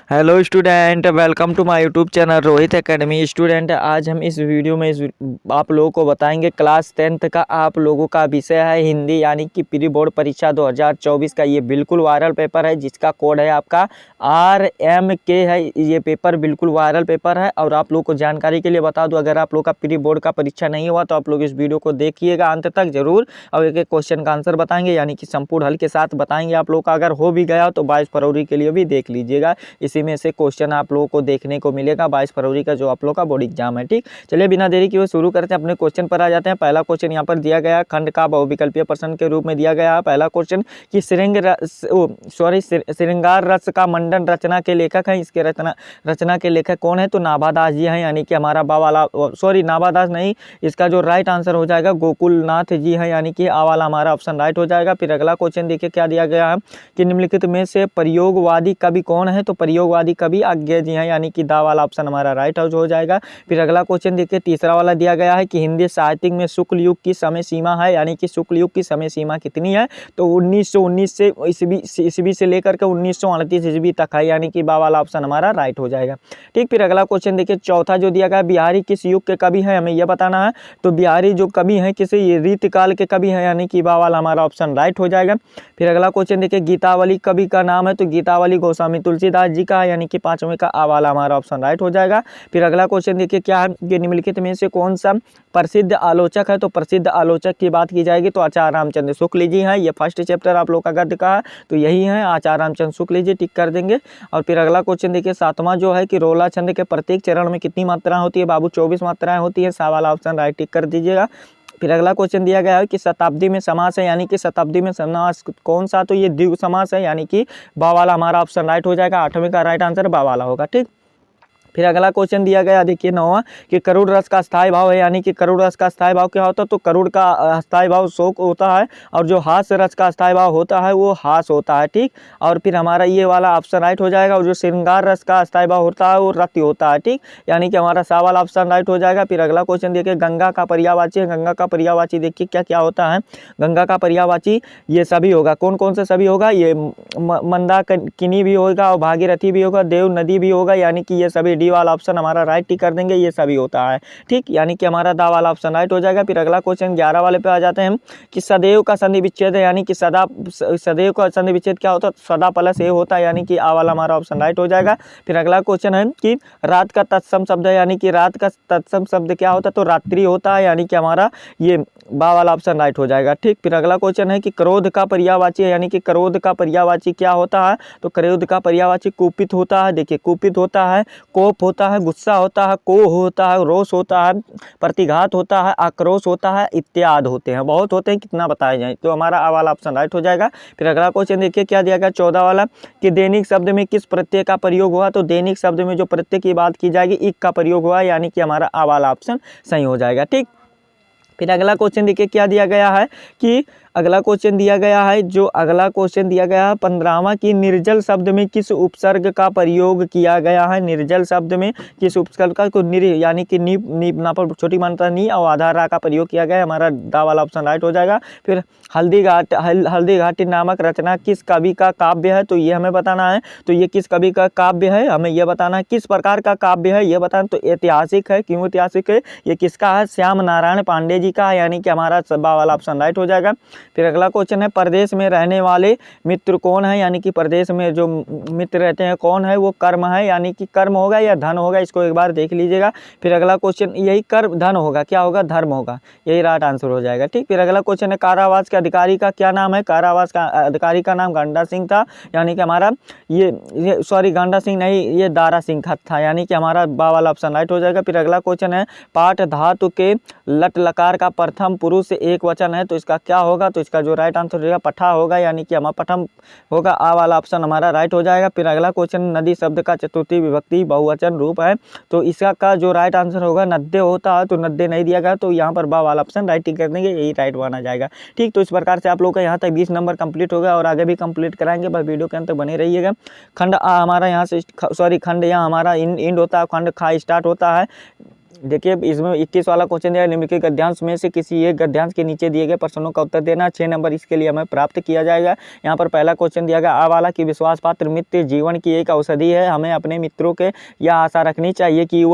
Hello student, welcome to my YouTube channel Rohit academy. Student, आज हम इस वीडियो में आप लोगों को बताएंगे क्लास 10th का आप लोगों का विषय है हिंदी, यानी कि प्री बोर्ड परीक्षा 2024 का। ये बिल्कुल वायरल पेपर है जिसका कोड है आपका RMK है। ये पेपर बिल्कुल वायरल पेपर है। और आप लोगों को जानकारी के लिए बता दूं, अगर आप लोग का प्री बोर्ड का परीक्षा नहीं हुआ तो आप लोग इस वीडियो को देखिएगा अंत तक जरूर, और एक एक क्वेश्चन का आंसर बताएंगे, यानी कि संपूर्ण हल के साथ बताएंगे। आप लोग का अगर हो भी गया तो 22 फरवरी के लिए भी देख लीजिएगा। इसी में से क्वेश्चन आप लोगों को देखने को मिलेगा 22 फरवरी का जो आप लोग का बोर्ड एग्जाम है। ठीक, चलिए बिना देरी किए शुरू करते हैं, अपने क्वेश्चन पर आ जाते हैं। पहला क्वेश्चन यहाँ पर दिया गया खंड का बहुविकल्पीय प्रश्न के रूप में दिया गया है। पहला क्वेश्चन कि श्रृंगार रस का मंडन रचना के लेखक है। इसके रचना के लेखक कौन है? तो नाभादास जी हैं, यानी कि हमारा नाभादास नहीं, इसका जो राइट आंसर हो जाएगा गोकुलनाथ जी है, यानी कि आ वाला हमारा ऑप्शन राइट हो जाएगा। फिर अगला क्वेश्चन देखिए क्या दिया गया है कि निम्नलिखित में से प्रयोगवादी कवि कौन है? तो प्रयोगवादी कवि आज्ञा जी हैं, यानी कि दा वाला ऑप्शन हमारा राइट हो जाएगा। फिर अगला क्वेश्चन देखिए तीसरा वाला दिया गया है कि हिंदी साहित्य में शुक्ल युग की समय सीमा है, यानी कि शुक्ल युग की समय सीमा कितनी है? तो 1919 से ईस्वी से लेकर के 1938 ईस्वी तक है, यानी कि बा वाला ऑप्शन हमारा राइट हो जाएगा। ठीक, फिर अगला क्वेश्चन देखिए चौथा जो दिया गया बिहारी किस युग के कवि है, हमें यह बताना है। तो बिहारी जो कवि हैं किसी रीतकाल के कवि हैं, यानी कि बा वाला हमारा ऑप्शन राइट हो जाएगा। फिर अगला क्वेश्चन देखिए गीतावली कवि का नाम है। तो गीतावली गोस्वामी तुलसीदास जी का है, यानी कि पांचवें का आ वाला हमारा ऑप्शन राइट हो जाएगा। फिर अगला क्वेश्चन देखिए क्या है कि निम्नलिखित में से कौन सा प्रसिद्ध आलोचक है? तो प्रसिद्ध आलोचक की बात की जाएगी तो आचार्य रामचंद्र शुक्ल जी हैं। ये फर्स्ट चैप्टर आप लोग का गद्य का है, तो यही है आचार्य रामचंद्र शुक्ल जी, टिक कर देंगे। और फिर अगला क्वेश्चन देखिए सातवां जो है कि रोला छंद के प्रत्येक चरण में कितनी मात्राएं होती है? बाबू 24 मात्राएं होती है, सा वाला ऑप्शन राइट टिक कर दीजिएगा। फिर अगला क्वेश्चन दिया गया है कि शताब्दी में समास है, यानी कि शताब्दी में समास कौन सा? तो ये द्विगु समास है, यानी कि बा वाला हमारा ऑप्शन राइट हो जाएगा। आठवें का राइट आंसर बा वाला होगा। ठीक, फिर अगला क्वेश्चन दिया गया देखिए 9वां कि करुड़ रस का स्थायी भाव है, यानी कि करुड़ रस का स्थायी भाव क्या होता है? तो करुड़ का स्थायी भाव शोक होता है, और जो हास्य रस का स्थायी भाव होता है वो हास होता है। ठीक, और फिर हमारा ये वाला ऑप्शन राइट हो जाएगा। और जो श्रृंगार रस का स्थायी भाव होता है वो रति होता है। ठीक, यानी कि हमारा सा वाला ऑप्शन राइट हो जाएगा। फिर अगला क्वेश्चन देखिए गंगा का पर्यायवाची है। गंगा का पर्यायवाची देखिए क्या क्या होता है। गंगा का पर्यायवाची ये सभी होगा। कौन कौन से सभी होगा? ये मंदाकिनी भी होगा, और भागीरथी भी होगा, देव नदी भी होगा, यानी कि ये सभी डी वाला ऑप्शन हमारा राइट टिक कर देंगे, ये सभी होता है। ठीक, यानी कि हमारा दा वाला ऑप्शन राइट हो जाएगा। फिर अगला क्वेश्चन 11 वाले पे आ जाते हैं कि सदैव का संधि विच्छेद है, यानी कि सदैव का संधि विच्छेद क्या होता है? सदा प्लस ए होता है, यानी कि आ वाला हमारा ऑप्शन राइट हो जाएगा। फिर अगला क्वेश्चन है कि रात का तत्सम शब्द है, यानी कि रात का तत्सम शब्द क्या होता है? तो रात्रि होता है, यानी कि हमारा ये बा वाला ऑप्शन राइट हो जाएगा। ठीक, फिर अगला क्वेश्चन है कि क्रोध का पर्यायवाची है, यानी कि क्रोध का पर्यायवाची क्या होता है? तो क्रोध का पर्यायवाची कुपित होता है। देखिए कुपित होता है, कोप होता है, गुस्सा होता है, कोह होता है, रोष होता है, प्रतिघात होता है, आक्रोश होता है, इत्यादि होते हैं। बहुत होते हैं, कितना बताया जाए, तो हमारा आ वाला ऑप्शन राइट हो जाएगा। फिर अगला क्वेश्चन देखिए क्या दिया गया 14 वाला कि दैनिक शब्द में किस प्रत्यय का प्रयोग हुआ? तो दैनिक शब्द में जो प्रत्यय की बात की जाएगी इक का प्रयोग हुआ, यानी कि हमारा आ वाला ऑप्शन सही हो जाएगा। ठीक, फिर अगला क्वेश्चन देखिए क्या दिया गया है कि अगला क्वेश्चन दिया गया है, जो अगला क्वेश्चन दिया गया है 15वां की निर्जल शब्द में किस उपसर्ग का प्रयोग किया गया है? निर्जल शब्द में किस उपसर्ग का? तो निर, यानी कि नी ना पर छोटी मात्रा नी और आधा रा का प्रयोग किया गया है, हमारा दा वाला ऑप्शन राइट हो जाएगा। फिर हल्दी घाटी नामक रचना किस कवि का काव्य है? तो ये हमें बताना है। तो ये किस कवि का काव्य है हमें यह बताना है। किस प्रकार का काव्य है ये बताना। तो ऐतिहासिक है। क्यों ऐतिहासिक है? ये किसका है? श्याम नारायण पांडे जी का है, यानी कि हमारा बा वाला ऑप्शन राइट हो जाएगा। फिर अगला क्वेश्चन है प्रदेश में रहने वाले मित्र कौन है? यानी कि प्रदेश में जो मित्र रहते हैं कौन है? वो कर्म है, यानी कि कर्म होगा या धन होगा, इसको एक बार देख लीजिएगा। फिर अगला क्वेश्चन यही कर्म धन होगा, क्या होगा? धर्म होगा, यही राइट आंसर हो जाएगा। ठीक, फिर अगला क्वेश्चन है कारावास के अधिकारी का क्या नाम है? कारावास का अधिकारी का नाम गंडा सिंह था, यानी कि हमारा ये सॉरी गंडा सिंह नहीं, ये दारा सिंह था, यानी कि हमारा बा वाला ऑप्शन राइट हो जाएगा। फिर अगला क्वेश्चन है पाठ धातु के लट लकार का प्रथम पुरुष एक वचन है, तो इसका क्या होगा? तो इसका जो राइट आंसर होगा पठा होगा, यानी कि हमारा पठम होगा, आ वाला ऑप्शन हमारा राइट हो जाएगा। फिर अगला क्वेश्चन नदी शब्द का चतुर्थी विभक्ति बहुवचन रूप है, तो इसका का जो राइट आंसर होगा नद्दे होता है, तो नद्दे नहीं दिया गया, तो यहाँ पर बा वाला ऑप्शन राइट कर देंगे, यही राइट माना जाएगा। ठीक, तो इस प्रकार से आप लोग का यहाँ तक 20 नंबर कंप्लीट हो गया, और आगे भी कंप्लीट कराएंगे, बस वीडियो के अंत तक बने रहिएगा। खंड आ हमारा यहाँ से खंड यहाँ हमारा इंड होता है, खंड खा स्टार्ट होता है, देखिए इसमें 21 वाला क्वेश्चन दिया है, निम्नलिखित गद्यांश में से किसी एक गद्यांश के नीचे दिए गए प्रश्नों का उत्तर देना। 6 नंबर इसके लिए हमें प्राप्त किया जाएगा। यहाँ पर पहला क्वेश्चन दिया गया, आ वाला कि विश्वास पात्र मित्र जीवन की एक औषधि है। हमें अपने मित्रों के यह आशा रखनी चाहिए कि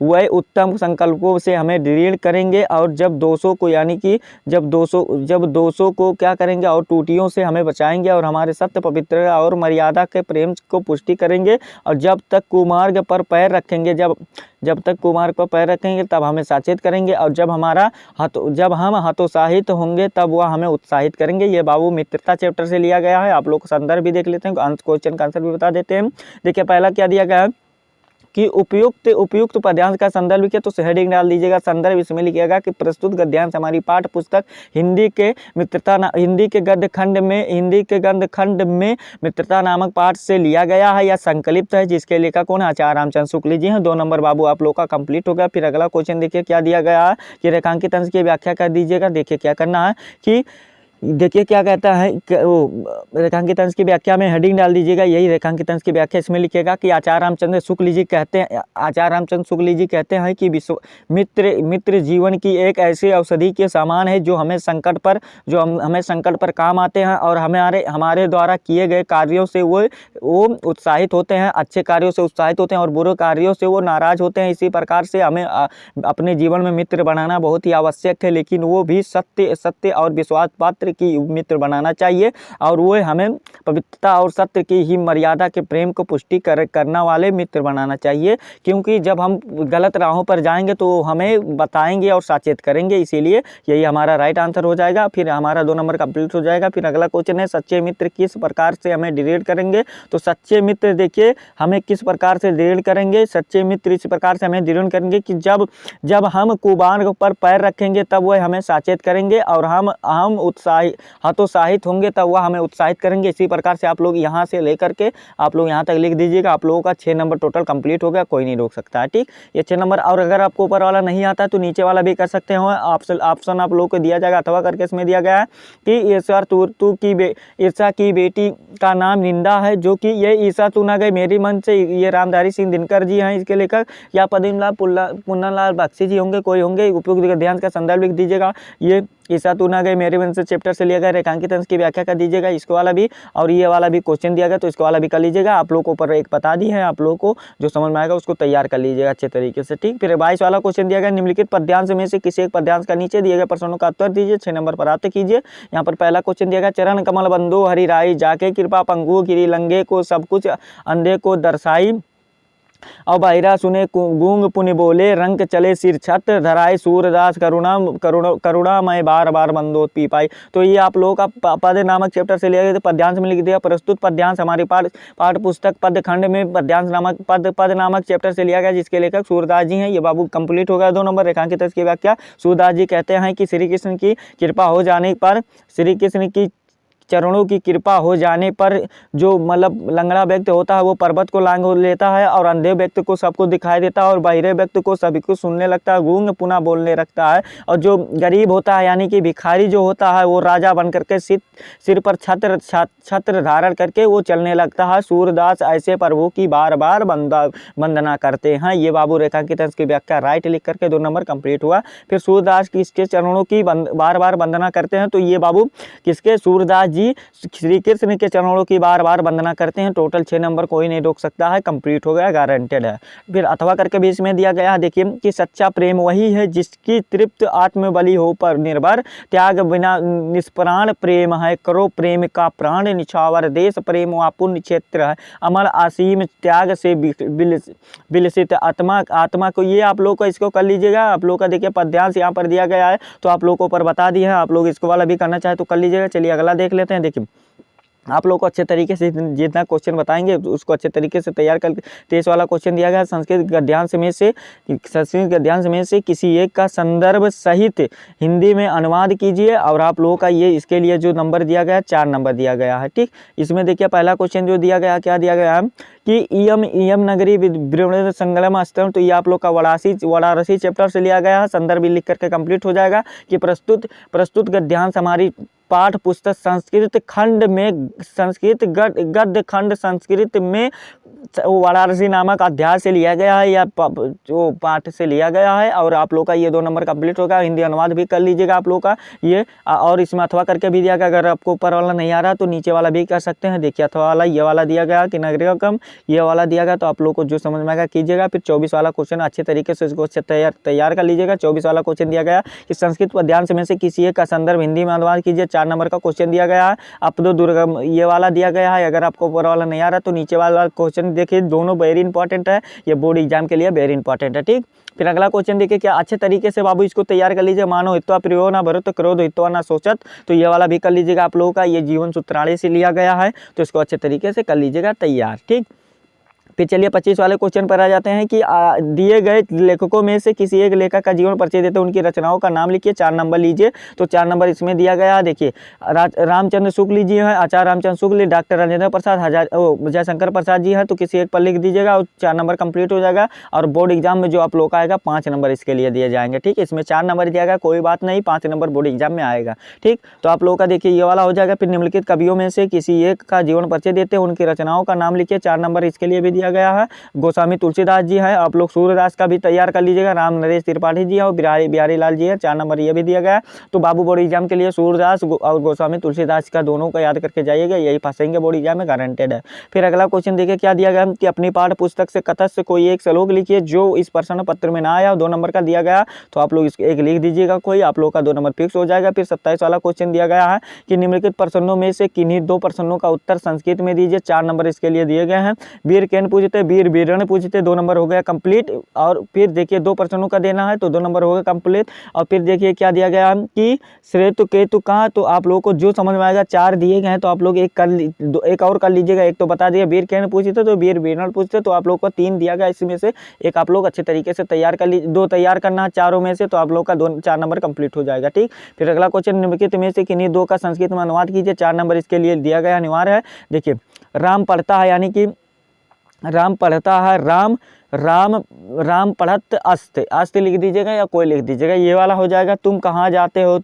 वह उत्तम संकल्पों से हमें दृढ़ करेंगे और जब दोषों को यानी कि जब दोषों को क्या करेंगे और त्रुटियों से हमें बचाएंगे और हमारे सत्य पवित्रता और मर्यादा के प्रेम को पुष्टि करेंगे और जब तक कुमार्ग पर पैर रखेंगे तब हमें साचेत करेंगे और जब हम हतोत्साहित होंगे तब वह हमें उत्साहित करेंगे। ये बाबू मित्रता चैप्टर से लिया गया है। आप लोग संदर्भ भी देख लेते हैं, क्वेश्चन का आंसर भी बता देते हैं। देखिए पहला क्या दिया गया है कि उपयुक्त पद्यांश का संदर्भ लिखिए, तो हेडिंग डाल दीजिएगा संदर्भ। इसमें लिखिएगा कि प्रस्तुत गद्यांश हमारी पाठ्य पुस्तक हिंदी के गद्य खंड में मित्रता नामक पाठ से लिया गया है या संकलित है, जिसके लेखक कौन है? आचार्य रामचंद्र शुक्ल जी हैं। 2 नंबर बाबू आप लोग का कंप्लीट हो गया। फिर अगला क्वेश्चन देखिए क्या दिया गया है कि रेखांकित अंश की व्याख्या कर दीजिएगा। देखिए क्या करना है कि देखिए क्या कहता है रेखांकित अंश की व्याख्या में हेडिंग डाल दीजिएगा, यही रेखांकित अंश की व्याख्या। इसमें लिखिएगा कि आचार्य रामचंद्र शुक्ल जी कहते हैं कि मित्र जीवन की एक ऐसी औषधि के समान है जो हमें संकट पर काम आते हैं और हमारे द्वारा किए गए कार्यों से वो उत्साहित होते हैं, अच्छे कार्यों से उत्साहित होते हैं और बुरे कार्यों से वो नाराज होते हैं। इसी प्रकार से हमें अपने जीवन में मित्र बनाना बहुत ही आवश्यक है, लेकिन वो भी सत्य और विश्वास पात्र की मित्र बनाना चाहिए और वो हमें पवित्रता और सत्य की ही मर्यादा के प्रेम को पुष्टि करना वाले मित्र बनाना चाहिए, क्योंकि जब हम गलत राहों पर जाएंगे तो हमें बताएंगे और साचेत करेंगे। इसीलिए यही हमारा राइट आंसर हो जाएगा। फिर हमारा 2 नंबर कंप्लीट हो जाएगा। फिर अगला क्वेश्चन है, सच्चे मित्र किस प्रकार से हमें दृढ़ करेंगे? तो सच्चे मित्र देखिए हमें किस प्रकार से दृढ़ करेंगे। सच्चे मित्र इस प्रकार से हमें दृढ़ करेंगे कि जब हम कुमार्ग पर पैर रखेंगे तब वह हमें साचेत करेंगे और हम हतोत्साहित होंगे तब वह हमें उत्साहित करेंगे। इसी प्रकार से आप लोग यहाँ से लेकर के आप लोग यहाँ तक लिख दीजिएगा। आप लोगों का 6 नंबर टोटल कंप्लीट हो गया, कोई नहीं रोक सकता है। ठीक, ये 6 नंबर। और अगर आपको ऊपर वाला नहीं आता तो नीचे वाला भी कर सकते हो। ऑप्शन आप लोगों को दिया जाएगा अथवा करके इसमें दिया गया है कि ईर्षा की बेटी का नाम निंदा है, जो कि ये ईर्षा तू ना गई मेरी मन से, ये रामधारी सिंह दिनकर जी हैं इसके लेखक, या पद्मलाल पुन्नालाल बख्शी जी होंगे, कोई होंगे। उपयुक्त गद्यांश का संदर्भ लिख दीजिएगा। ये ईर्षा तू ना गई मेरी मन से चैप्टर से लिया गया। रेखांकित अंश की व्याख्या कर दीजिएगा, इसको वाला भी, और ये वाला भी क्वेश्चन दिया गया तो इसको वाला भी कर लीजिएगा। आप लोगों को ऊपर एक बता दी है, आप लोगों को जो समझ में आएगा उसको तैयार कर लीजिएगा अच्छे तरीके से। ठीक, फिर 22 वाला क्वेश्चन दिया गया, निम्नलिखित पद्यांश में से किसी एक पद्यांश का नीचे दिए गए प्रश्नों का उत्तर दीजिए। 6 नंबर प्राप्त कीजिए। यहाँ पर पहला क्वेश्चन दिया गया, चरण कमल बंधु हरि राई, जाके कृपा पंगु गिरी लंगे को सब कुछ अंधे को दर्शाई, और बाहिरा सुने गूंग पुनि बोले, रंग चले सिर छत धराए, सूरदास करुणा मैं बार बार बंदोत पी पाई। तो ये आप लोगों का पद नामक चैप्टर से लिया गया। पद्यांश में लिख दिया। प्रस्तुत पद्यांश हमारी पाठ्य पुस्तक पद खंड में पद्यांश नामक पद नामक चैप्टर से लिया गया, जिसके लेखक सूरदास जी हैं। ये बाबू कंप्लीट हो गया। 2 नंबर रेखांकित की व्याख्या। सूरदास जी कहते हैं कि श्री कृष्ण की कृपा हो जाने पर, श्री कृष्ण की चरणों की कृपा हो जाने पर जो मतलब लंगड़ा व्यक्ति होता है वो पर्वत को लांघ लेता है, और अंधे व्यक्ति को सबको दिखाई देता है, और बहिरे व्यक्ति को सभी को सुनने लगता है, गूंग पुनः बोलने लगता है, और जो गरीब होता है यानी कि भिखारी जो होता है वो राजा बन करके सिर पर छत्र धारण करके वो चलने लगता है। सूरदास ऐसे प्रभु की बार बार वंदना करते हैं। ये बाबू रेखांकित अंश की व्याख्या राइट लिख करके 2 नंबर कंप्लीट हुआ। फिर सूरदास किसके चरणों की बार बार वंदना करते हैं? तो ये बाबू किसके? सूरदास जी श्री कृष्ण के चरणों की बार बार वंदना करते हैं। टोटल 6 नंबर, कोई नहीं रोक सकता है, कंप्लीट हो गया, गारंटेड है। फिर अथवा करके भी इसमें दिया गया है, देखिए कि सच्चा प्रेम वही है जिसकी तृप्त आत्मबलि हो पर निर्भर, त्याग बिना निष्प्राण प्रेम है, करो प्रेम का प्राण निछावर, देश प्रेम व पुण्य क्षेत्र है, अमर असीम त्याग से विलसित आत्मा को। ये आप लोग को इसको कर लीजिएगा। आप लोग का देखिए पद्यांश यहाँ पर दिया गया है तो आप लोग को ऊपर बता दिया है, आप लोग इसको वाला भी करना चाहे तो कर लीजिएगा। चलिए अगला देख लेते हैं। देखिए आप लोग को अच्छे तरीके से जितना क्वेश्चन बताएंगे उसको अच्छे तरीके से तैयार करके 23 वाला क्वेश्चन दिया गया, संस्कृत गद्यांश में से किसी एक का संदर्भ सहित हिंदी में अनुवाद कीजिए। और आप लोगों का ये इसके लिए जो नंबर दिया गया है 4 नंबर दिया गया है। ठीक, इसमें देखिए पहला क्वेश्चन जो दिया गया, क्या दिया गया है कि इयम नगरी विवृण संगम स्थल, तो ये आप लोग का वाराणसी चैप्टर से लिया गया है। संदर्भ लिख करके कंप्लीट हो जाएगा कि प्रस्तुत गद्यांश हमारी पाठ पुस्तक संस्कृत गद्य खंड संस्कृत में वो वाराणसी नामक अध्याय से लिया गया है या जो पाठ से लिया गया है। और आप लोग का ये 2 नंबर कंप्लीट होगा। हिंदी अनुवाद भी कर लीजिएगा आप लोग का ये, और इसमें अथवा करके भी दिया गया। अगर आपको ऊपर वाला नहीं आ रहा तो नीचे वाला भी कर सकते हैं। देखिए अथवा वाला ये वाला दिया गया कि नगरीकम ये वाला दिया गया, तो आप लोग को जो समझ में आएगा कीजिएगा। फिर 24 वाला क्वेश्चन अच्छे तरीके से इसको तैयार कर लीजिएगा। 24 वाला क्वेश्चन दिया गया कि संस्कृत पद्यांश में से किसी एक का संदर्भ हिंदी में अनुवाद कीजिए। 4 नंबर का क्वेश्चन दिया गया है। अपदो दुर्गम ये वाला दिया गया है। अगर आपको ऊपर वाला नहीं आ रहा तो नीचे वाला क्वेश्चन देखिए, दोनों वेरी इंपॉर्टेंट है, ये बोर्ड एग्जाम के लिए वेरी इंपॉर्टेंट है। ठीक, फिर अगला क्वेश्चन देखिए क्या अच्छे तरीके से बाबू इसको तैयार कर लीजिए। मानो हित्वा प्रियो ना भरो तो क्रोध हित्वा ना सोचत, तो ये वाला भी कर लीजिएगा आप लोगों का। ये जीवन सूत्राणी से लिया गया है, तो इसको अच्छे तरीके से कर लीजिएगा तैयार। ठीक, फिर चलिए 25 वाले क्वेश्चन पर आ जाते हैं कि दिए गए लेखकों में से किसी एक लेखक का जीवन परिचय देते उनकी रचनाओं का नाम लिखिए। 4 नंबर लीजिए, तो 4 नंबर इसमें दिया गया है। देखिए रामचंद्र शुक्ल जी हैं, आचार्य रामचंद्र शुक्ल, डॉक्टर राजेंद्र प्रसाद, जयशंकर प्रसाद जी हैं, तो किसी एक पर लिख दीजिएगा और 4 नंबर कंप्लीट हो जाएगा। और बोर्ड एग्जाम में जो आप लोग का आएगा 5 नंबर इसके लिए दिए जाएंगे। ठीक, इसमें 4 नंबर दिया गया, कोई बात नहीं, 5 नंबर बोर्ड एग्जाम में आएगा। ठीक, तो आप लोगों का देखिए ये वाला हो जाएगा। फिर निम्नलिखित कवियों में से किसी एक का जीवन परिचय देते हैं उनकी रचनाओं का नाम लिखिए। 4 नंबर इसके लिए भी दिया गया है। गोस्वामी तुलसीदास जी हैं, आप लोग सूर्यदास का भी तैयार कर लीजिएगा। राम नरेश त्रिपाठी जी है और बिहारी लाल जी है। 4 नंबर ये भी दिया गया है। तो बाबू बोर्ड एग्जाम के लिए सूर्यदास और गोस्वामी तुलसीदास का दोनों को याद करके जाइएगा, यही फंसेंगे बोर्ड एग्जाम में, गारंटेड है। फिर अगला क्वेश्चन देखिए क्या दिया गया कि अपनी पाठ्य पुस्तक से कथन से कोई एक श्लोक लिखिए जो इस प्रश्न पत्र में ना आया। 2 नंबर का दिया गया, तो आप लोग एक लिख दीजिएगा कोई, आप लोग का 2 नंबर फिक्स हो जाएगा। फिर 27 वाला क्वेश्चन दिया गया है कि निम्नलिखित प्रश्नों में से किन्हीं 2 प्रश्नों का उत्तर संस्कृत में दीजिए। 4 नंबर इसके लिए दिए गए हैं। वीर केन पूछते, वीर वीरण पूछते, 2 नंबर हो गया कंप्लीट। और फिर देखिए 2 प्रश्नों का देना है, तो 2 नंबर हो गया कंप्लीट। और फिर देखिए क्या दिया गया कि श्रेतु केतु कहाँ, तो आप लोगों को जो समझ में आएगा 4 दिए गए हैं, तो आप लोग एक और कर लीजिएगा। एक तो बता दिया वीर केन पूछते, तो वीर वीरण पूछते, तो आप लोग को 3 दिया गया, इसमें से एक आप लोग अच्छे तरीके से तैयार कर लीजिए। 2 तैयार करना है चारों में से, तो आप लोग का 4 नंबर कंप्लीट हो जाएगा। ठीक, फिर अगला क्वेश्चन निम्नलिखित में से किन्हीं 2 का संस्कृत में अनुवाद कीजिए। 4 नंबर इसके लिए दिया गया अनिवार्य है। देखिए राम पढ़ता है, यानी कि राम पढ़ता है, राम पढ़त अस्ते लिख दीजिएगा या कोई लिख दीजिएगा, ये वाला हो जाएगा। तुम कहाँ जाते हो,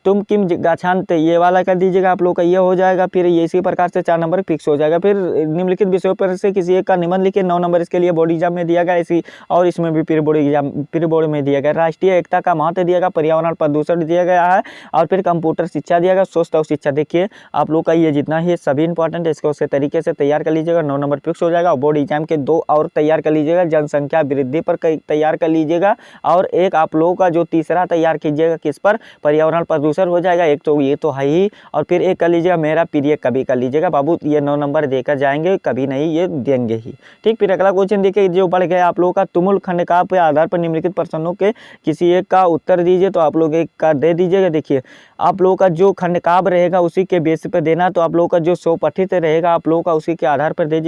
तुम किम गच्छन्ते, ये वाला कर दीजिएगा आप लोग का, ये हो जाएगा। फिर ये इसी प्रकार से 4 नंबर फिक्स हो जाएगा। फिर निम्नलिखित विषयों पर से किसी एक का निबंध लिखिए। 9 नंबर इसके लिए बोर्ड एग्जाम में दिया गया इसी, और इसमें भी फिर बोर्ड में दिया गया। राष्ट्रीय एकता का महत्व दिया गया, पर्यावरण प्रदूषण दिया गया है, और फिर कंप्यूटर शिक्षा दिया गया, स्वस्थ और शिक्षा। देखिए आप लोग का ये जितना ही सभी इंपॉर्टेंट है, इसको उसी तरीके से तैयार कर लीजिएगा। 9 नंबर फिक्स हो जाएगा। बोर्ड एग्जाम के 2 और तैयार कर लीजिएगा, जनसंख्या वृद्धि पर तैयार कर लीजिएगा, और एक आप लोगों का जो तीसरा तैयार कीजिएगा किस पर, पर्यावरण प्रदूषण हो जाएगा। एक तो ये तो है ही, और फिर एक कर लीजिएगा मेरा प्रिय कवि कर लीजिएगा। बाबू ये 9 नंबर देकर जाएंगे, कभी नहीं ये देंगे ही। ठीक, फिर अगला क्वेश्चन देखिए जो बढ़ गया आप लोगों का, तुमुल खंड का पे आधार पर निम्नलिखित प्रश्नों के किसी एक का उत्तर दीजिए, तो आप लोग एक का दे दीजिएगा। देखिए आप लोगों का जो खंडकाव्य रहेगा उसी के बेस पे देना, तो आप लोगों का जो स्वपठित रहेगा आप लोगों का उसी के आधार पर दे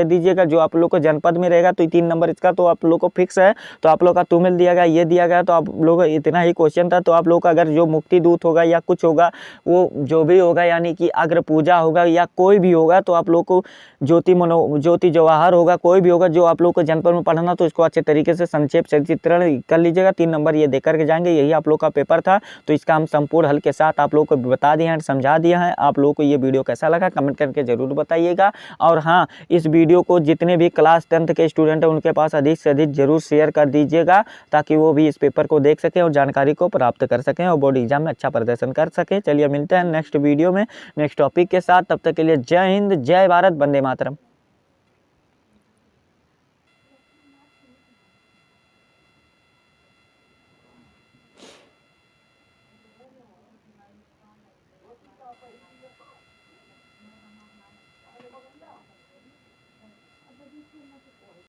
दीजिएगा। जो आप लोग को जनपद में रहेगा तो 3 नंबर इसका तो आप लोग को फिक्स है, तो आप लोग का तुमिल दिया गया, ये दिया गया, तो आप लोग इतना ही क्वेश्चन था। तो आप लोग का अगर जो मुक्ति दूत होगा या कुछ होगा, वो जो भी होगा, यानी कि अग्र पूजा होगा या कोई भी होगा, तो आप लोग को ज्योति जवाहर होगा, कोई भी होगा जो आप लोग को जनपद में पढ़ना, तो इसको अच्छे तरीके से संक्षेप से चित्रण कर लीजिएगा। 3 नंबर ये देकर के जाएंगे, यही आप लोग का पेपर था। तो इसका हम संपूर्ण हल के साथ आप लोग को बता दिए हैं, समझा दिया है। आप लोगों को ये वीडियो कैसा लगा कमेंट करके जरूर बताइएगा। और हाँ, इस वीडियो को जितने भी क्लास 10th के स्टूडेंट हैं उनके पास अधिक से अधिक जरूर शेयर कर दीजिएगा, ताकि वो भी इस पेपर को देख सकें और जानकारी को प्राप्त कर सकें और बोर्ड एग्जाम में अच्छा प्रदर्शन कर सकें। चलिए मिलते हैं नेक्स्ट वीडियो में नेक्स्ट टॉपिक के साथ, तब तक के लिए जय हिंद, जय भारत, वंदे मातरम।